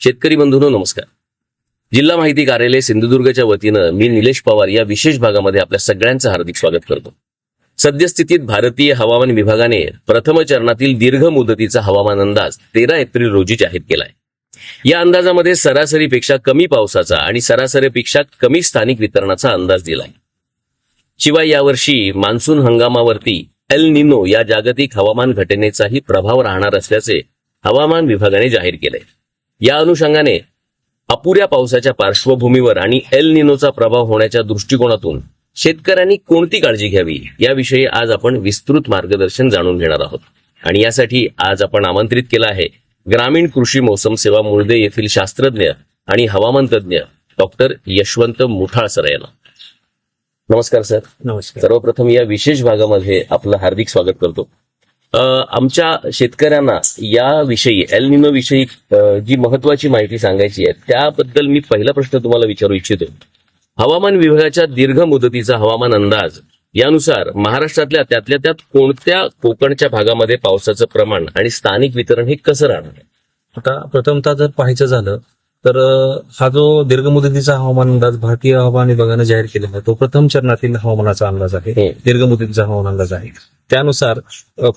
शेतकरी बंधूंनो नमस्कार. जिल्हा माहिती कार्यालय सिंधुदुर्गच्या वतीनं मी निलेश पवार या विशेष भागामध्ये आपल्या सगळ्यांचं हार्दिक स्वागत करतो. सद्यस्थितीत भारतीय हवामान विभागाने प्रथम चरणातील दीर्घ मुदतीचा हवामान अंदाज 13 एप्रिल रोजी जाहीर केलाय. या अंदाजामध्ये सरासरीपेक्षा कमी पावसाचा आणि सरासरीपेक्षा कमी स्थानिक वितरणाचा अंदाज दिलाय. शिवाय यावर्षी मान्सून हंगामावरती एल निनो या जागतिक हवामान घटनेचाही प्रभाव राहणार असल्याचे हवामान विभागाने जाहीर केलंय. या अनुषंगाने अपुऱ्या पावसाच्या पार्श्वभूमीवर आणि एल निनोचा प्रभाव होण्याच्या दृष्टिकोनातून शेतकऱ्यांनी कोणती काळजी घ्यावी याविषयी आज आपण विस्तृत मार्गदर्शन जाणून घेणार आहोत. आणि यासाठी आज आपण आमंत्रित केलं आहे ग्रामीण कृषी मौसम सेवा मुळदे येथील शास्त्रज्ञ आणि हवामान तज्ज्ञ डॉक्टर यशवंत मुठाळ सर यांना. नमस्कार सर. नमस्कार. सर्वप्रथम या विशेष भागामध्ये आपलं हार्दिक स्वागत करतो. आमच्या शेतकऱ्यांना याविषयी एल निनो विषयी जी महत्वाची माहिती सांगायची आहे त्याबद्दल मी पहिला प्रश्न तुम्हाला विचारू इच्छितो. हवामान विभागाच्या दीर्घ मुदतीचा हवामान अंदाज यानुसार महाराष्ट्रातल्या त्यातल्या त्यात कोणत्या कोकणच्या भागामध्ये पावसाचं प्रमाण आणि स्थानिक वितरण हे कसं राहणार आहे? आता प्रथमतः जर पाहायचं झालं तर हा जो दीर्घ मुदतीचा हवामान अंदाज भारतीय हवामान विभागाने जाहीर केलेला आहे तो प्रथम चरणातील हवामानाचा अंदाज आहे. दीर्घ मुदतीचा हवामान अंदाज आहे. त्यानुसार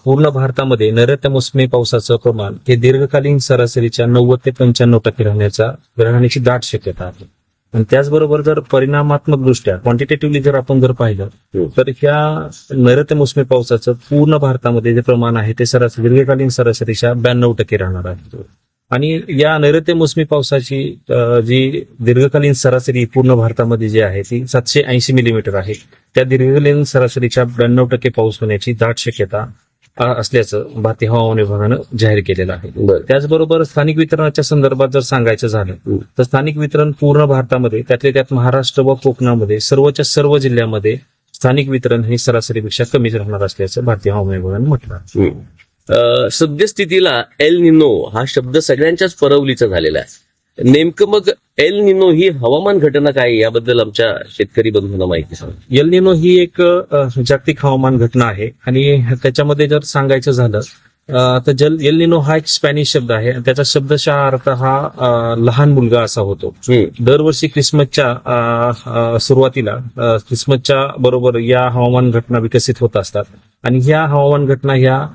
पूर्ण भारतामध्ये नैऋत्य मोसमी पावसाचं प्रमाण हे दीर्घकालीन सरासरीच्या 90 ते 95% राहण्याची दाट शक्यता आहे. आणि त्याचबरोबर जर परिणामात्मक दृष्ट्या क्वांटिटेटिव्हली जर आपण जर पाहिलं तर ह्या नैऋत्य मोसमी पावसाचं पूर्ण भारतामध्ये जे प्रमाण आहे ते सरासरी दीर्घकालीन सरासरीच्या 92% राहणार आहे. आणि या नैऋत्य मोसमी पावसाची जी दीर्घकालीन सरासरी पूर्ण भारतामध्ये जी आहे ती 780 मिलीमीटर आहे. त्या दीर्घकालीन सरासरीच्या 92% पाऊस होण्याची दाट शक्यता असल्याचं भारतीय हवामान विभागानं जाहीर केलेलं आहे. त्याचबरोबर स्थानिक वितरणाच्या संदर्भात जर सांगायचं झालं तर स्थानिक वितरण पूर्ण भारतामध्ये त्यातल्या त्यात महाराष्ट्र व कोकणामध्ये सर्वच्या सर्व जिल्ह्यामध्ये स्थानिक वितरण हे सरासरीपेक्षा कमीच राहणार असल्याचं भारतीय हवामान विभागानं म्हटलं आहे. सद्यस्थितीला एल निनो हा शब्द सगळ्यांच्याच परवलीचा झालेला आहे. नेमकं मग एल निनो ही हवामान घटना काय याबद्दल आमच्या शेतकरी बंधूंना माहिती सांगा. एल निनो ही एक जागतिक हवामान घटना आहे आणि त्याच्यामध्ये जर सांगायचं झालं तर एल निनो हा एक स्पॅनिश शब्द आहे. त्याचा शब्दशः अर्थ हा लहान मुलगा असा होतो. दरवर्षी ख्रिसमसच्या सुरुवातीला ख्रिसमसच्या बरोबर या हवामान घटना विकसित होत असतात आणि ह्या हवामान घटना ह्या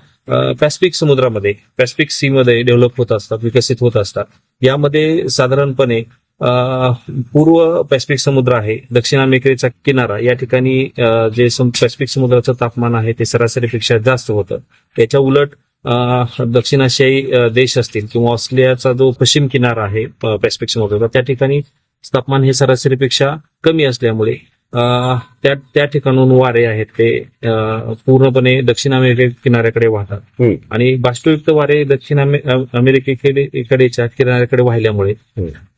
पॅसिफिक समुद्रामध्ये पॅसिफिक सी मध्ये डेव्हलप होत असतात, विकसित होत असतात. यामध्ये साधारणपणे पूर्व पॅसिफिक समुद्र आहे, दक्षिण अमेरिकेचा किनारा या ठिकाणी जे पॅसिफिक समुद्राचं तापमान आहे ते सरासरीपेक्षा जास्त होतं. त्याच्या उलट दक्षिण आशियाई देश असतील किंवा ऑस्ट्रेलियाचा जो पश्चिम किनारा आहे पॅसिफिक समुद्राचा त्या ठिकाणी तापमान हे सरासरीपेक्षा कमी असल्यामुळे त्या ठिकाणून वारे आहेत ते पूर्णपणे दक्षिण अमेरिके किनाऱ्याकडे वाहतात आणि बाष्पयुक्त वारे दक्षिण अमेरिकेकडेच्या किनाऱ्याकडे वाहिल्यामुळे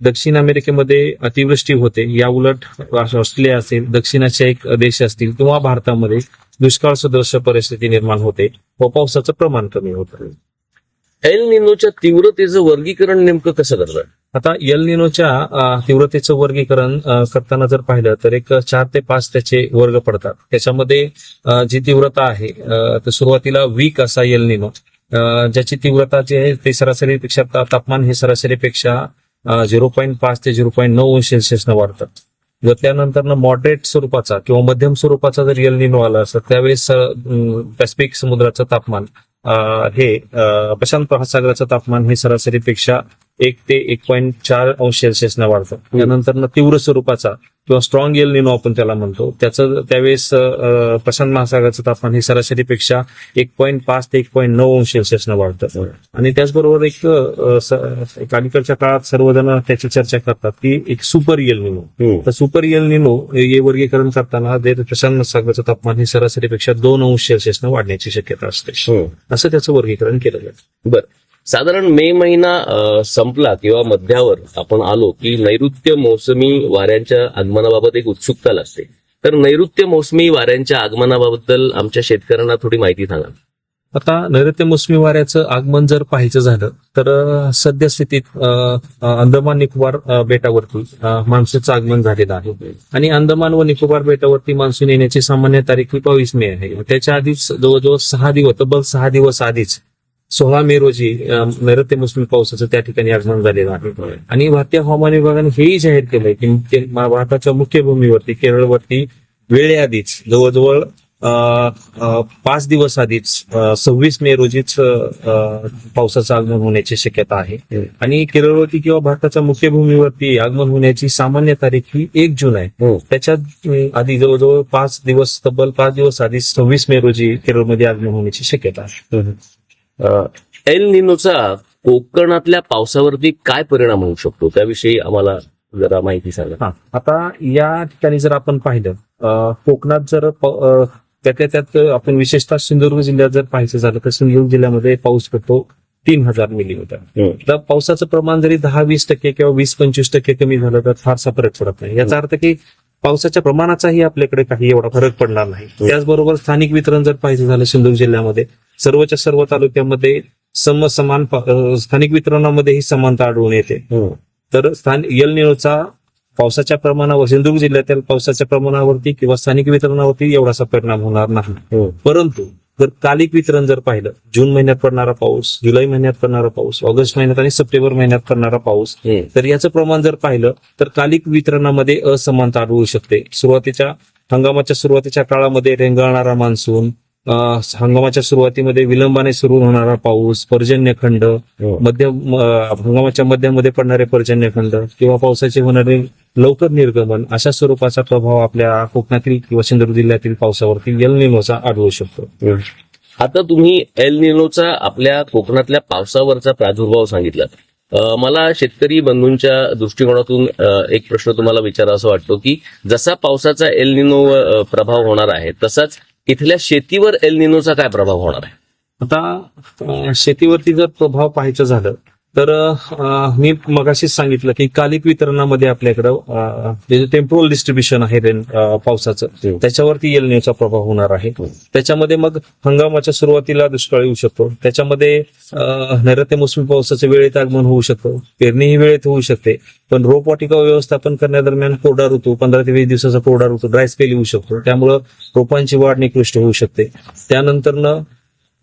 दक्षिण अमेरिकेमध्ये अतिवृष्टी होते. या उलट ऑस्ट्रेलिया असेल, दक्षिण आशियाई देश असतील किंवा भारतामध्ये दुष्काळ सदृश परिस्थिती निर्माण होते व पावसाचं प्रमाण कमी होतं. एल निनोच्या तीव्रतेचं वर्गीकरण नेमकं कसं करतात? आता एल निनोच्या तीव्रतेचं वर्गीकरण करताना जर पाहिलं तर एक 4 ते 5 त्याचे वर्ग पडतात. त्याच्यामध्ये जी तीव्रता आहे तर सुरुवातीला वीक असा एल निनो ज्याची तीव्रता जी आहे ते सरासरीपेक्षा तापमान हे सरासरीपेक्षा 0.5 ते 0.9 अंश सेल्सिअसनं वाढतात. जर त्यानंतर मॉडरेट स्वरूपाचा किंवा मध्यम स्वरूपाचा जर एल निनो आला असता त्यावेळेस पॅसिफिक समुद्राचं तापमान हे प्रशांत महासागराचं तापमान हे सरासरीपेक्षा 1 ते 1.4 अंश सेल्सिअसनं वाढतं. त्यानंतर तीव्र स्वरूपाचा किंवा स्ट्रॉंग एल निनो आपण त्याला म्हणतो त्यावेळेस प्रशांत महासागराचं तापमान हे सरासरीपेक्षा 1.5 ते 1.9 अंश सेल्सिअसनं वाढतं. आणि त्याचबरोबर एक अलीकडच्या काळात सर्वजण त्याची चर्चा करतात की एक सुपर एल निनो. तर सुपर एल निनो हे वर्गीकरण करताना प्रशांत महासागराचं तापमान हे सरासरीपेक्षा 2 अंश सेल्सिअसनं वाढण्याची शक्यता असते. असं त्याचं वर्गीकरण केलं जातं. बरं, साधारण मे महिना संपला किंवा मध्यावर आपण आलो की नैऋत्य मोसमी वाऱ्यांच्या आगमनाबाबत एक उत्सुकता लागते. तर नैऋत्य मोसमी वाऱ्यांच्या आगमनाबद्दल आमच्या शेतकऱ्यांना थोडी माहिती सांगा. आता नैऋत्य मोसमी वाऱ्याचं आगमन जर पाहायचं झालं तर सद्यस्थितीत अंदमान निकोबार बेटावरती मान्सूनचं आगमन झालेलं आहे आणि अंदमान व निकोबार बेटावरती मान्सून येण्याची सामान्य तारीख 22 मे आहे. त्याच्या आधीच जवळजवळ 6 दिवस आधीच 16 मे रोजी नैऋत्य मोसमी पावसाचं त्या ठिकाणी आगमन झालेलं आहे. आणि भारतीय हवामान विभागाने हेही जाहीर केलंय की भारताच्या मुख्य भूमीवरती केरळवरती वेळेआधीच जवळजवळ 5 दिवस आधीच 26 मे रोजीच पावसाचं आगमन होण्याची शक्यता आहे. आणि केरळवरती किंवा भारताच्या मुख्य भूमीवरती आगमन होण्याची सामान्य तारीख ही 1 जून आहे. त्याच्यात आधी जवळजवळ 5 दिवस, तब्बल 5 दिवस आधी 26 मे रोजी केरळमध्ये आगमन होण्याची शक्यता आहे. एल निनोचा कोकणातल्या पावसावरती काय परिणाम होऊ शकतो त्याविषयी आम्हाला जरा माहिती सांगा. आता या ठिकाणी जर आपण पाहिलं, कोकणात जर त्यातल्या त्यात आपण विशेषतः सिंधुदुर्ग जिल्ह्यात जर पाहायचं झालं तर सिंधुदुर्ग जिल्ह्यामध्ये पाऊस पडतो 3000 मिलीमीटर. तर पावसाचं प्रमाण जरी 10-20% किंवा 20-25% कमी झालं तर फारसा फरक पडत नाही. याचा अर्थ की पावसाच्या प्रमाणाचाही आपल्याकडे काही एवढा फरक पडणार नाही. त्याचबरोबर स्थानिक वितरण जर पाहायचं झालं सिंधुदुर्ग जिल्ह्यामध्ये सर्वच्या सर्व तालुक्यामध्ये समान स्थानिक वितरणामध्येही समानता आढळून येते. तर एल निनोचा पावसाच्या प्रमाणावर सिंधुदुर्ग जिल्ह्यातील पावसाच्या प्रमाणावरती किंवा स्थानिक वितरणावरती एवढासा परिणाम होणार नाही. परंतु जर कालिक वितरण जर पाहिलं, जून महिन्यात पडणारा पाऊस, जुलै महिन्यात पडणारा पाऊस, ऑगस्ट महिन्यात आणि सप्टेंबर महिन्यात पडणारा पाऊस, तर याचं प्रमाण जर पाहिलं तर कालिक वितरणामध्ये असमानता आढळू शकते. हंगामाच्या सुरुवातीच्या काळामध्ये रेंगाळणारा मान्सून, हंगामाच्या सुरुवातीमध्ये विलंबाने सुरू होणारा पाऊस, पर्जन्यखंड, हंगामाच्या मध्यामध्ये पडणारे पर्जन्यखंड किंवा पावसाचे होणारे लवकर निर्गमन अशा स्वरूपाचा प्रभाव आपल्या कोकणातील किंवा सिंधुदुर्ग जिल्ह्यातील पावसावरती एल निनोचा आढळू शकतो. आता तुम्ही एल निनोचा आपल्या कोकणातल्या पावसावरचा प्रादुर्भाव सांगितला. मला शेतकरी बंधूंच्या दृष्टिकोनातून एक प्रश्न तुम्हाला विचारावा वाटतो की जसा पावसाचा एल निनो प्रभाव होणार आहे तसाच इथल्या शेतीवर एल निनोचा काय प्रभाव होणार आहे? आता शेतीवरती जर प्रभाव पाहायचं झालं तर मी मगाशीच सांगितलं की कालिक वितरणामध्ये आपल्याकडं जे टेम्पोरल डिस्ट्रीब्युशन आहे पावसाचं त्याच्यावरती एल निनोचा प्रभाव होणार आहे. त्याच्यामध्ये मग हंगामाच्या सुरुवातीला दुष्काळ येऊ शकतो. त्याच्यामध्ये नैऋत्य मोसमी पावसाचं वेळेत आगमन होऊ शकतं, पेरणीही वेळेत होऊ शकते. पण रोपवाटिका व्यवस्थापन करण्यादरम्यान कोरडा ऋतू 15 ते 20 दिवसाचा कोरडा ऋतू ड्राय स्पेल येऊ शकतो. त्यामुळं रोपांची वाढ निकृष्ट होऊ शकते. त्यानंतरनं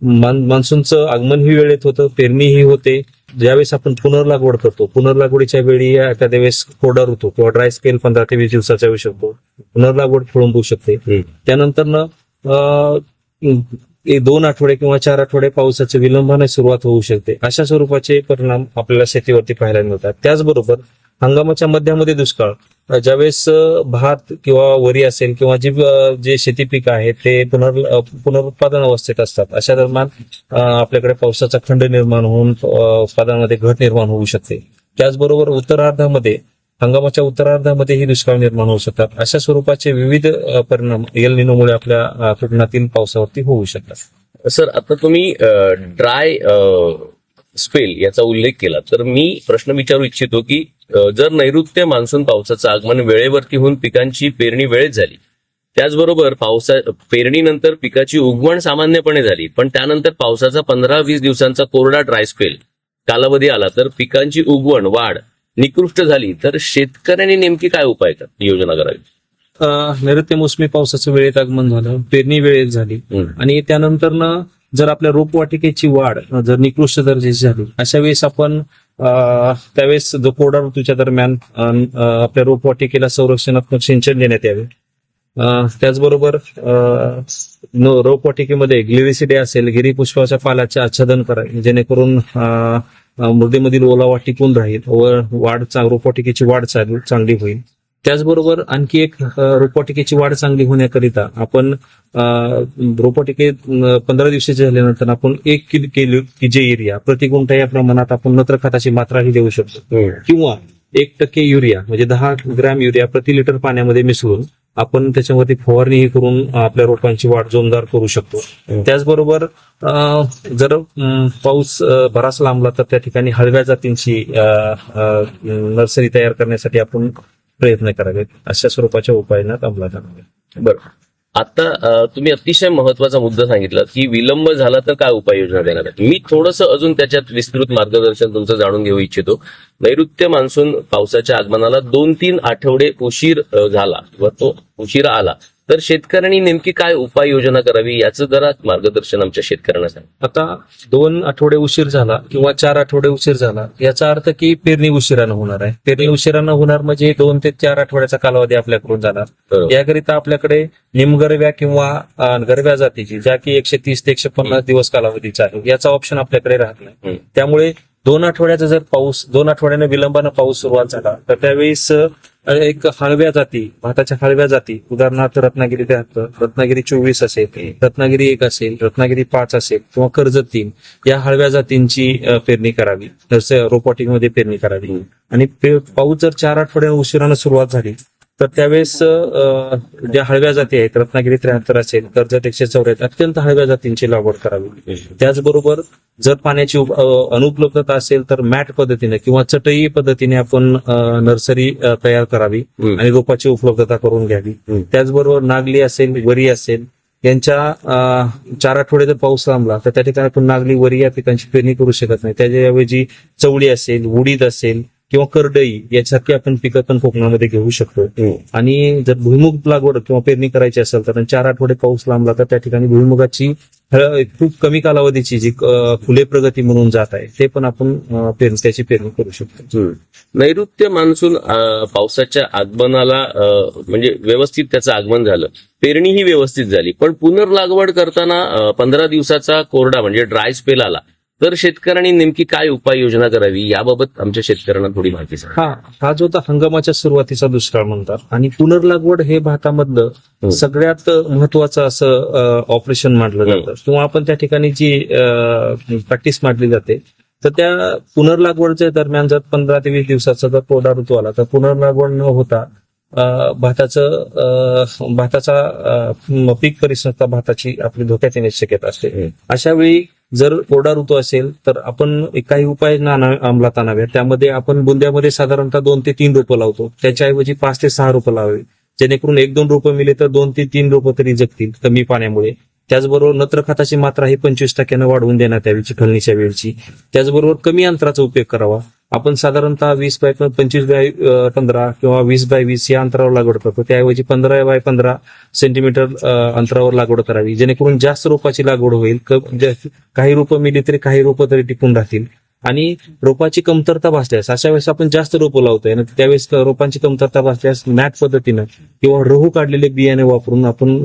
मान्सूनचं आगमन ही वेळेत होतं, पेरणीही होते. ज्यावेळेस आपण पुनर्लागवड करतो, पुनर्लागवडीच्या वेळी एखाद्या वेळेस कोरडा ऋतू किंवा ड्राय स्पेल 15 ते 20 दिवसाचा येऊ शकतो. पुनर्लागवड खोळंबू शकते. त्यानंतरनं 2 आठवडे किंवा 4 आठवडे पावसाच्या विलंबाने सुरुवात होऊ शकते. अशा स्वरूपाचे परिणाम आपल्याला शेतीवरती पाहायला मिळतात. त्याचबरोबर हंगामाच्या मध्यामध्ये दुष्काळ, ज्यावेळेस भात किंवा वरी असेल किंवा जे शेती पीक आहे ते पुनरुत्पादन अवस्थेत असतात, अशा दरम्यान आपल्याकडे पावसाचा खंड निर्माण होऊन उत्पादनामध्ये घट निर्माण होऊ शकते. त्याचबरोबर हंगामाच्या उत्तरार्धामध्येही दुष्काळ निर्माण होऊ शकतात. अशा स्वरूपाचे विविध परिणाम एल निनोमुळे आपल्या कोकणातील पावसावरती होऊ शकतात. सर, आता तुम्ही ड्राय स्पेल याचा उल्लेख केला तर मी प्रश्न विचारू इच्छितो की जर नैऋत्य मान्सून पावसाचं आगमन वेळेवरती होऊन पिकांची पेरणी वेळेत झाली, त्याचबरोबर पेरणीनंतर पिकाची उगवण सामान्यपणे झाली, पण त्यानंतर पावसाचा 15-20 दिवसांचा कोरडा ड्राय स्पेल कालावधी आला तर पिकांची उगवण वाढ निकृष्ट झाली, तर शेतकऱ्यांनी नेमकी काय उपाय योजना करावी? नैऋत्य मोसमी पावसाचं वेळेत आगमन झालं, पेरणी वेळेत झाली आणि त्यानंतरनं जर आपल्या रोपवाटिकेची वाढ जर निकृष्ट दर्जाची झाली, अशा वेळेस आपण त्यावेळेस जो कोरडा ऋतूच्या दरम्यान आपल्या रोपवाटिकेला संरक्षणात्मक सिंचन देण्यात यावे. त्याचबरोबर रोपवाटिकेमध्ये ग्लिरिसिडे असेल, गिरीपुष्पाच्या पाल्याचे आच्छादन करावे, जेणेकरून मृदेमधील ओलावा टिकून राहील व रोपवाटिकेची वाढ चांगली होईल. त्याचबरोबर आणखी एक रोपवाटिकेची वाढ चांगली होण्याकरिता आपण रोपवाटिके 15 दिवसाचे झाल्यानंतर आपण 1 किलो जे युरिया प्रति गुंठा या प्रमाणात आपण नत्र खताची मात्राही देऊ शकतो किंवा 1% युरिया म्हणजे 10 ग्रॅम युरिया प्रति लिटर पाण्यामध्ये मिसळून आपण त्याच्यावरती फवारणीही करून आपल्या रोपांची वाढ जोमदार करू शकतो. त्याचबरोबर जर पाऊस बराच लांबला तर त्या ठिकाणी हळव्या जातींची नर्सरी तयार करण्यासाठी आपण प्रयत्न करावेत. अशा स्वरूपाच्या उपाययोजना अंमलात आणाव्यात. बरं, आता तुम्ही अतिशय महत्वाचा मुद्दा सांगितला की विलंब झाला तर काय उपाययोजना देणार आहे. मी थोडंसं अजून त्याच्यात विस्तृत मार्गदर्शन तुमचं जाणून घेऊ इच्छितो. नैऋत्य मान्सून पावसाच्या आगमनाला 2-3 आठवडे उशीर झाला व तो उशिरा आला तर शेतकऱ्यांनी नेमकी काय उपाययोजना करावी याचं जरा मार्गदर्शन आमच्या शेतकऱ्यांना सांगा. आता 2 आठवडे उशीर झाला किंवा 4 आठवडे उशीर झाला याचा अर्थ की पेरणी उशिरानं होणार आहे. पेरणी उशिरानं होणार म्हणजे 2 ते 4 आठवड्याचा कालावधी आपल्याकडून जाणार. बरोबर. याकरिता आपल्याकडे निमगरव्या किंवा गरव्या जातीची ज्या की 130 ते 150 दिवस कालावधीचा आहे याचा ऑप्शन आपल्याकडे राहत नाही. हम्म. त्यामुळे 2 आठवड्याचा जर पाऊस 2 आठवड्याने विलंबानं पाऊस सुरुवात झाला तर त्यावेळेस एक हळव्या जाती भाताच्या हळव्या जाती उदाहरणार्थ रत्नागिरी 73, रत्नागिरी 24 असेल, रत्नागिरी 1 असेल, रत्नागिरी 5 असेल किंवा कर्जत 3 या हळव्या जातींची पेरणी करावी. तसं रोपॉटिक मध्ये पेरणी करावी. आणि पाऊस जर 4 आठवड्या उशिरानं सुरुवात झाली तर त्यावेळेस ज्या हळव्या जाती आहेत रत्नागिरी 73 असेल, कर्जत 174 अत्यंत हळव्या जातींची लागवड करावी. त्याचबरोबर जर पाण्याची अनुपलब्धता असेल तर मॅट पद्धतीने किंवा चटई पद्धतीने आपण नर्सरी तयार करावी आणि रोपाची उपलब्धता करून घ्यावी. त्याचबरोबर नागली असेल, वरी असेल यांच्या 4 आठवडे जर पाऊस थांबला तर त्या ठिकाणी आपण नागली, वरी या पिकांची पेरणी करू शकत नाही. त्याच्याऐवजी चवळी असेल, उडीद असेल किंवा करडई यासारखी आपण पिकं पण कोकणामध्ये घेऊ शकतो. आणि जर भुईमुग लागवड किंवा पेरणी करायची असेल तर 4 आठवडे पाऊस लांबला तर त्या ठिकाणी भुईमुगाची खूप कमी कालावधीची जी फुले प्रगती म्हणून जात आहे ते पण आपण त्याची पेरणी करू शकतो. नैऋत्य मान्सून पावसाच्या आगमनाला म्हणजे व्यवस्थित त्याचं आगमन झालं, पेरणी ही व्यवस्थित झाली, पण पुनर्लागवड करताना 15 दिवसाचा कोरडा म्हणजे ड्राय स्पेल आला तर शेतकऱ्यांनी नेमकी काय उपाययोजना करावी याबाबत आमच्या शेतकऱ्यांना थोडी माहिती सांगा. हा जो होता हंगामाच्या सुरुवातीचा दुष्काळ म्हणतात. आणि पुनर्लागवड हे भारतामधलं सगळ्यात महत्वाचं असं ऑपरेशन मानलं जातं किंवा आपण त्या ठिकाणी जी प्रॅक्टिस मांडली जाते. तर त्या पुनर्लागवडच्या दरम्यान जर 15 ते 20 दिवसाचा जर कोरडा ऋतू आला तर पुनर्लागवड न होता भाताचा पीक परिसंस्था भाताची आपली धोक्यात येण्याची शक्यता असते. अशा वेळी जर कोरडा ऋतू असेल तर आपण काही उपाय अंमलात आणाव्या. त्यामध्ये आपण बुंद्यामध्ये साधारणतः 2 ते 3 रोपं लावतो, त्याच्याऐवजी 5 ते 6 रोपं लावावी, जेणेकरून 1-2 रोपं मिळले तर 2 ते 3 रोपं तरी जगतील कमी पाण्यामुळे. त्याचबरोबर नत्र खताची मात्रा ही 25% वाढवून देण्यात यावी चिखलणीच्या वेळची. त्याचबरोबर कमी अंतराचा उपयोग करावा. आपण साधारणतः 20x25x15 किंवा 20x20 या अंतरावर लागवड करतो, त्याऐवजी 15x15 सेंटीमीटर अंतरावर लागवड करावी, जेणेकरून जास्त रोपाची लागवड होईल. काही रोपं मिली तरी काही रोपं तरी टिकून राहतील. आणि रोपाची कमतरता भासल्यास अशा वेळेस आपण जास्त रोपं लावतोय आणि त्यावेळेस रोपांची कमतरता भासल्यास मॅट पद्धतीनं किंवा रहू काढलेले बियाणे वापरून आपण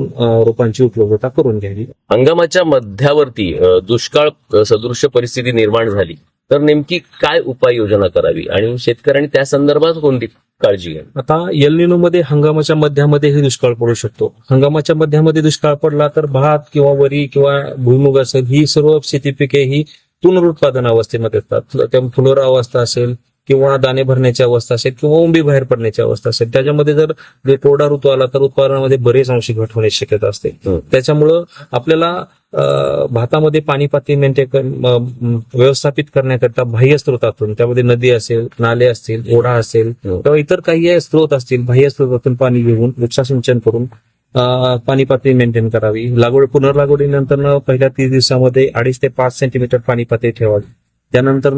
रोपांची उपलब्धता करून घ्यावी. हंगामाच्या मध्यावरती दुष्काळ सदृश्य परिस्थिती निर्माण झाली तर नेमकी काय उपाययोजना करावी आणि शेतकऱ्यांनी त्या संदर्भात कोणती काळजी घ्यावी. आता एल निनो मध्ये हंगामाच्या मध्यामध्येही दुष्काळ पडू शकतो. हंगामाच्या मध्यामध्ये दुष्काळ पडला तर भात किंवा वरी किंवा भुईमुग असेल ही सर्व शेती पिके ही पुनरुत्पादन अवस्थेमध्ये असतात. त्या फुलोरा अवस्था असेल किंवा दाणे भरण्याची अवस्था असेल किंवा उंबी बाहेर पडण्याची अवस्था असेल, त्याच्यामध्ये जर कोरडा ऋतू आला तर उत्पादनामध्ये बरेच अंशी घट होण्याची शक्यता असते. त्याच्यामुळं आपल्याला भातामध्ये पाणी पातळी व्यवस्थापित करण्याकरता बाह्य स्रोतातून, त्यामध्ये नदी असेल, नाले असतील, ओढा असेल किंवा इतर काही स्रोत असतील, बाह्य स्रोतातून पाणी घेऊन वृक्षासिंचन करून पाणी पातळी मेंटेन करावी. पुनर्लागवडीनंतर पहिल्या 30 दिवसामध्ये 2.5 ते 5 सेंटीमीटर पाणी पातळी ठेवावी. त्यानंतर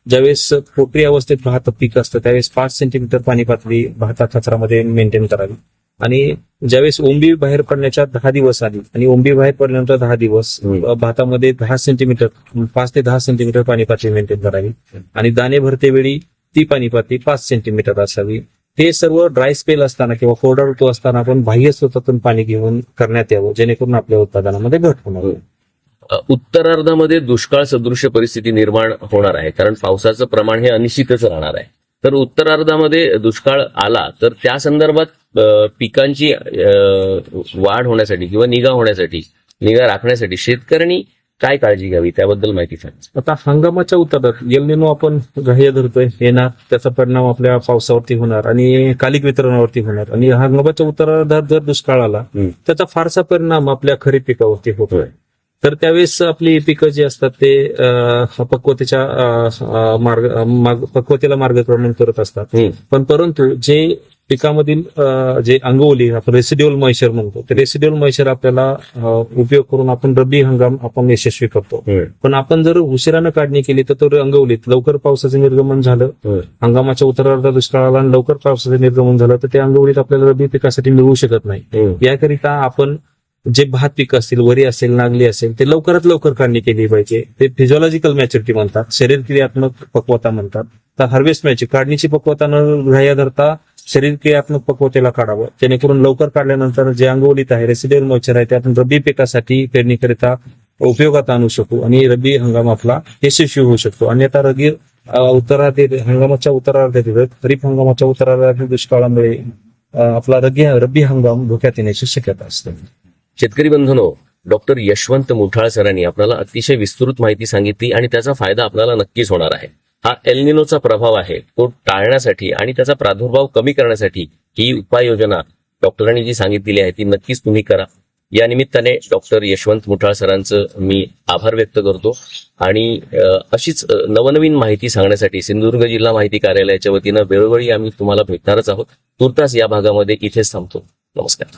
ज्यावेळेस पोटरी अवस्थेत भात पीक असतं त्यावेळेस 5 सेंटीमीटर पाणी पातळी भाता कचरामध्ये मेंटेन करावी. आणि ज्यावेळेस ओंबी बाहेर पडण्याच्या 10 दिवस आली आणि ओंबी बाहेर पडल्यानंतर 10 दिवस भातामध्ये 5 ते 10 सेंटीमीटर पाणी पातळी मेंटेन करावी. आणि दाणे भरते वेळी ती पाणी पातळी 5 सेंटीमीटर असावी. हे सर्व ड्राय स्पेल असताना किंवा कोरडा ऋतू असताना आपण बाह्य स्रोतातून पाणी घेऊन करण्यात यावं, जेणेकरून आपल्या उत्पादनामध्ये घट होणार. उत्तरार्धामध्ये दुष्काळ सदृश्य परिस्थिती निर्माण होणार आहे कारण पावसाचं प्रमाण हे अनिश्चितच राहणार आहे. तर उत्तरार्धामध्ये दुष्काळ आला तर त्या संदर्भात पिकांची वाढ होण्यासाठी किंवा निगा राखण्यासाठी शेतकऱ्यांनी काय काळजी घ्यावी त्याबद्दल माहिती सांगा. आता हंगामाच्या उत्तरार्धात एल निनो आपण ग्राह्य धरतोय येणार, त्याचा परिणाम आपल्या पावसावरती होणार आणि कालिक वितरणावरती होणार. आणि हंगामाच्या उत्तरार्धात जर दुष्काळ आला त्याचा फारसा परिणाम आपल्या खरीप पिकावरती होतोय. तर त्यावेळेस आपली पिकं जी असतात ते पक्वतेच्या पक्वतेला मार्गक्रमण करत असतात. पण परंतु जे पिकामधील जे अंगवली आपण रेसिड्युअल मॉइश्चर म्हणतो, ते रेसिड्युअल मॉइश्चर आपल्याला उपयोग करून आपण रब्बी हंगाम आपण यशस्वी करतो. पण आपण जर उशिरानं काढणी केली तर तो अंगवलीत लवकर पावसाचं निर्गमन झालं, हंगामाच्या उत्तरार्धात दुष्काळ आला आणि लवकर पावसाचं निर्गमन झालं तर त्या अंगवलीत आपल्याला रब्बी पिकासाठी मिळू शकत नाही. याकरिता आपण जे भात पीक असतील, वरी असेल, नागली असेल, ते लवकरात लवकर काढणी केली पाहिजे. ते फिजिओलॉजिकल मॅच्युरिटी म्हणतात, शरीर क्रियात्मक पक्वता म्हणतात. तर हार्वेस्ट मॅच काढणीची पक्वता न ग्राह्य धरता शरीर क्रियात्मक पक्वतेला काढावं, जेणेकरून लवकर काढल्यानंतर जे अंगवलीत आहे रेसिड्युअल मॉइश्चर आहे ते आपण रब्बी पिकासाठी पेरणीकरिता उपयोगात आणू शकू आणि रब्बी हंगाम आपला यशस्वी होऊ शकतो. अन्यथा रब्बी हंगामाच्या उत्तरार्धात खरीप हंगामाच्या उत्तरार्धातील दुष्काळामुळे आपला रब्बी हंगाम धोक्यात येण्याची शक्यता असते. शेतकरी बंधूंनो, डॉक्टर यशवंत मुठाळ सरांनी आपल्याला अतिशय विस्तृत माहिती सांगितली आणि त्याचा फायदा आपल्याला नक्कीच होणार आहे. हा एल निनोचा प्रभाव आहे तो टाळण्यासाठी आणि त्याचा प्रादुर्भाव कमी करण्यासाठी ही उपाययोजना डॉक्टरांनी जी सांगितलेली आहे ती नक्कीच तुम्ही करा. या निमित्ताने डॉक्टर यशवंत मुठाळ सरांचं मी आभार व्यक्त करतो आणि अशीच नवनवीन माहिती सांगण्यासाठी सिंधुदुर्ग जिल्हा माहिती कार्यालयाच्या वतीनं वेळोवेळी आम्ही तुम्हाला भेटणारच आहोत. तुर्तास या भागामध्ये इथेच थांबतो. नमस्कार.